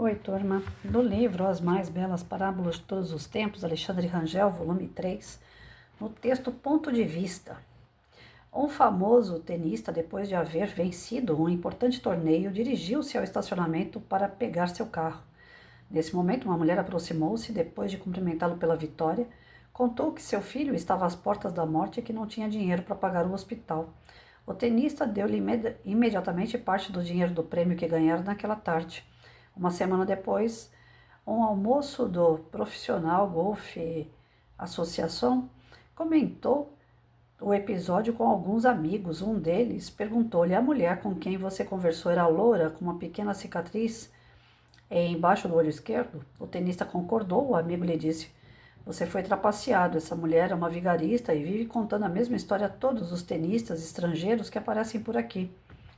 Oi, turma. Do livro As Mais Belas Parábolas de Todos os Tempos, Alexandre Rangel, volume 3, no texto Ponto de Vista. Um famoso tenista, depois de haver vencido um importante torneio, dirigiu-se ao estacionamento para pegar seu carro. Nesse momento, uma mulher aproximou-se e, depois de cumprimentá-lo pela vitória, contou que seu filho estava às portas da morte e que não tinha dinheiro para pagar o hospital. O tenista deu-lhe imediatamente parte do dinheiro do prêmio que ganhara naquela tarde. Uma semana depois, um almoço do Profissional Golf Associação comentou o episódio com alguns amigos. Um deles perguntou-lhe: a mulher com quem você conversou era loura, com uma pequena cicatriz embaixo do olho esquerdo? O tenista concordou. O amigo lhe disse: você foi trapaceado. Essa mulher é uma vigarista e vive contando a mesma história a todos os tenistas estrangeiros que aparecem por aqui.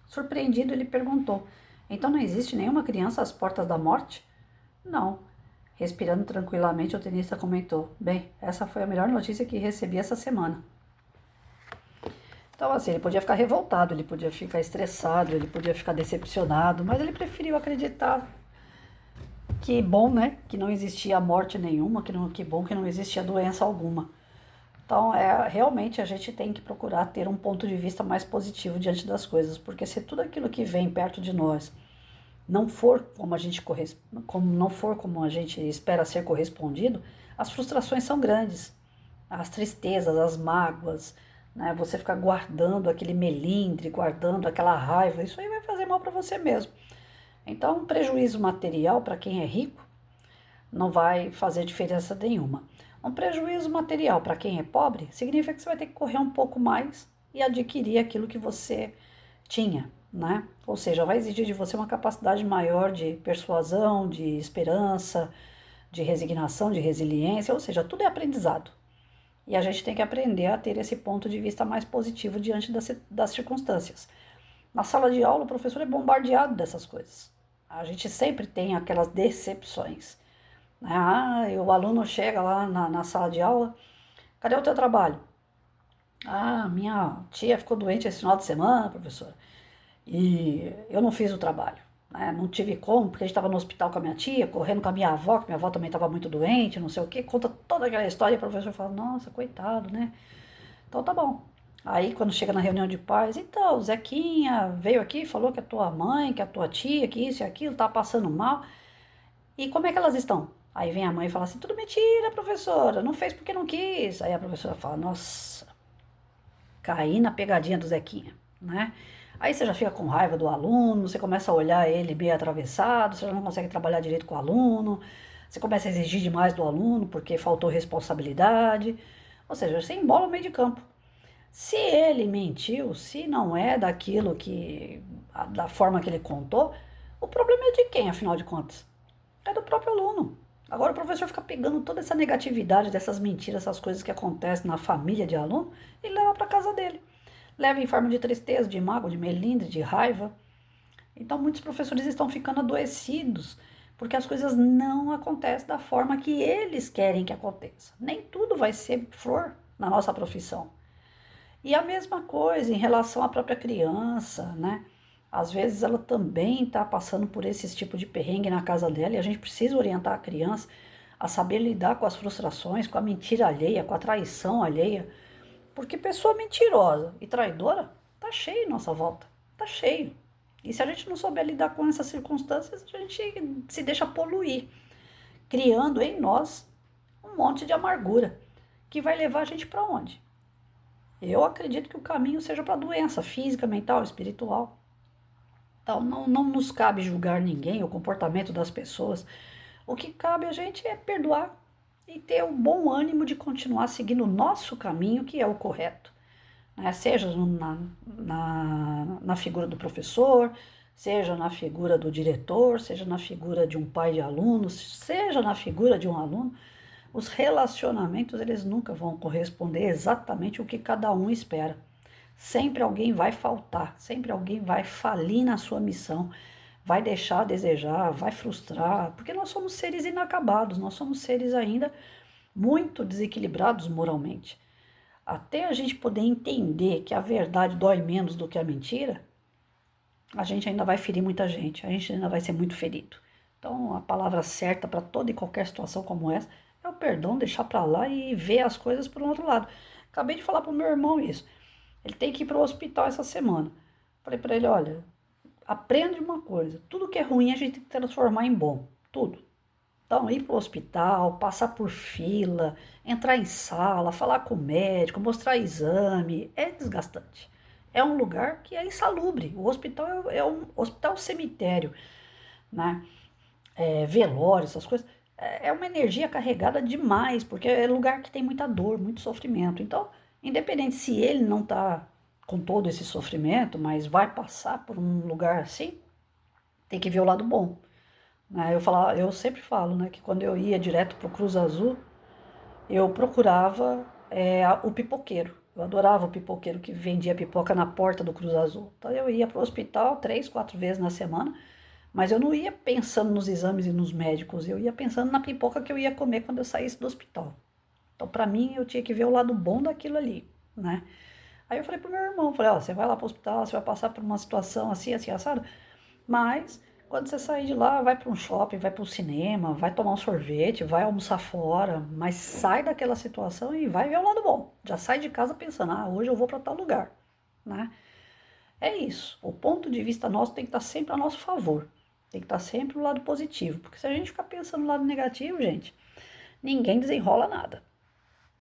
Surpreendido, ele perguntou: então não existe nenhuma criança às portas da morte? Não. Respirando tranquilamente, o tenista comentou: bem, essa foi a melhor notícia que recebi essa semana. Então, assim, ele podia ficar revoltado, ele podia ficar estressado, ele podia ficar decepcionado, mas ele preferiu acreditar que bom, né? Que não existia morte nenhuma, que bom que não existia doença alguma. Então, realmente a gente tem que procurar ter um ponto de vista mais positivo diante das coisas, porque se tudo aquilo que vem perto de nós não for como a gente espera ser correspondido, as frustrações são grandes, as tristezas, as mágoas, né? Você ficar guardando aquele melindre, guardando aquela raiva, isso aí vai fazer mal para você mesmo. Então, um prejuízo material para quem é rico não vai fazer diferença nenhuma. Um prejuízo material para quem é pobre significa que você vai ter que correr um pouco mais e adquirir aquilo que você tinha, né? Ou seja, vai exigir de você uma capacidade maior de persuasão, de esperança, de resignação, de resiliência, ou seja, tudo é aprendizado. E a gente tem que aprender a ter esse ponto de vista mais positivo diante das circunstâncias. Na sala de aula, o professor é bombardeado dessas coisas. A gente sempre tem aquelas decepções. O aluno chega lá na sala de aula: cadê o teu trabalho? Ah, minha tia ficou doente esse final de semana, professora, e eu não fiz o trabalho. Né? Não tive como, porque a gente estava no hospital com a minha tia, correndo com a minha avó, que minha avó também estava muito doente, não sei o quê. Conta toda aquela história e o professor fala: nossa, coitado, né? Então tá bom. Aí quando chega na reunião de pais: então, o Zequinha veio aqui, falou que a tua mãe, que a tua tia, que isso e aquilo, tá passando mal. E como é que elas estão? Aí vem a mãe e fala assim: tudo mentira, professora, não fez porque não quis. Aí a professora fala: nossa, caí na pegadinha do Zequinha, né? Aí você já fica com raiva do aluno, você começa a olhar ele meio atravessado, você já não consegue trabalhar direito com o aluno, você começa a exigir demais do aluno porque faltou responsabilidade. Ou seja, você embola o meio de campo. Se ele mentiu, se não é daquilo que, da forma que ele contou, o problema é de quem, afinal de contas? É do próprio aluno. Agora o professor fica pegando toda essa negatividade dessas mentiras, essas coisas que acontecem na família de aluno e leva para casa dele. Leva em forma de tristeza, de mágoa, de melindre, de raiva. Então muitos professores estão ficando adoecidos porque as coisas não acontecem da forma que eles querem que aconteça. Nem tudo vai ser flor na nossa profissão. E a mesma coisa em relação à própria criança, né? Às vezes ela também está passando por esse tipo de perrengue na casa dela e a gente precisa orientar a criança a saber lidar com as frustrações, com a mentira alheia, com a traição alheia. Porque pessoa mentirosa e traidora tá cheio em nossa volta, tá cheio. E se a gente não souber lidar com essas circunstâncias, a gente se deixa poluir, criando em nós um monte de amargura que vai levar a gente para onde? Eu acredito que o caminho seja para a doença física, mental, espiritual. Então, não nos cabe julgar ninguém, o comportamento das pessoas. O que cabe a gente é perdoar e ter o bom ânimo de continuar seguindo o nosso caminho, que é o correto. Né? Seja na figura do professor, seja na figura do diretor, seja na figura de um pai de alunos, seja na figura de um aluno. Os relacionamentos, eles nunca vão corresponder exatamente o que cada um espera. Sempre alguém vai faltar, sempre alguém vai falir na sua missão, vai deixar a desejar, vai frustrar, porque nós somos seres inacabados, nós somos seres ainda muito desequilibrados moralmente. Até a gente poder entender que a verdade dói menos do que a mentira, a gente ainda vai ferir muita gente, a gente ainda vai ser muito ferido. Então, a palavra certa para toda e qualquer situação como essa é o perdão, deixar para lá e ver as coisas por um outro lado. Acabei de falar pro meu irmão isso. Ele tem que ir para o hospital essa semana. Falei para ele, olha, aprende uma coisa, tudo que é ruim a gente tem que transformar em bom, tudo. Então, ir para o hospital, passar por fila, entrar em sala, falar com o médico, mostrar exame, é desgastante. É um lugar que é insalubre. O hospital é um hospital cemitério, né? Velório, essas coisas. É uma energia carregada demais, porque é lugar que tem muita dor, muito sofrimento. Então, independente se ele não está com todo esse sofrimento, mas vai passar por um lugar assim, tem que ver o lado bom. Né? Eu sempre falo, né, que quando eu ia direto pro Cruz Azul, eu procurava o pipoqueiro. Eu adorava o pipoqueiro que vendia pipoca na porta do Cruz Azul. Então eu ia para o hospital 3, 4 vezes na semana, mas eu não ia pensando nos exames e nos médicos, eu ia pensando na pipoca que eu ia comer quando eu saísse do hospital. Então para mim eu tinha que ver o lado bom daquilo ali, né? Aí eu falei pro meu irmão, falei, ó, você vai lá pro hospital, você vai passar por uma situação assim, assim, assado, mas quando você sair de lá, vai para um shopping, vai para o cinema, vai tomar um sorvete, vai almoçar fora, mas sai daquela situação e vai ver o lado bom. Já sai de casa pensando, ah, hoje eu vou para tal lugar, né? É isso. O ponto de vista nosso tem que estar sempre a nosso favor. Tem que estar sempre o lado positivo, porque se a gente ficar pensando no lado negativo, gente, ninguém desenrola nada.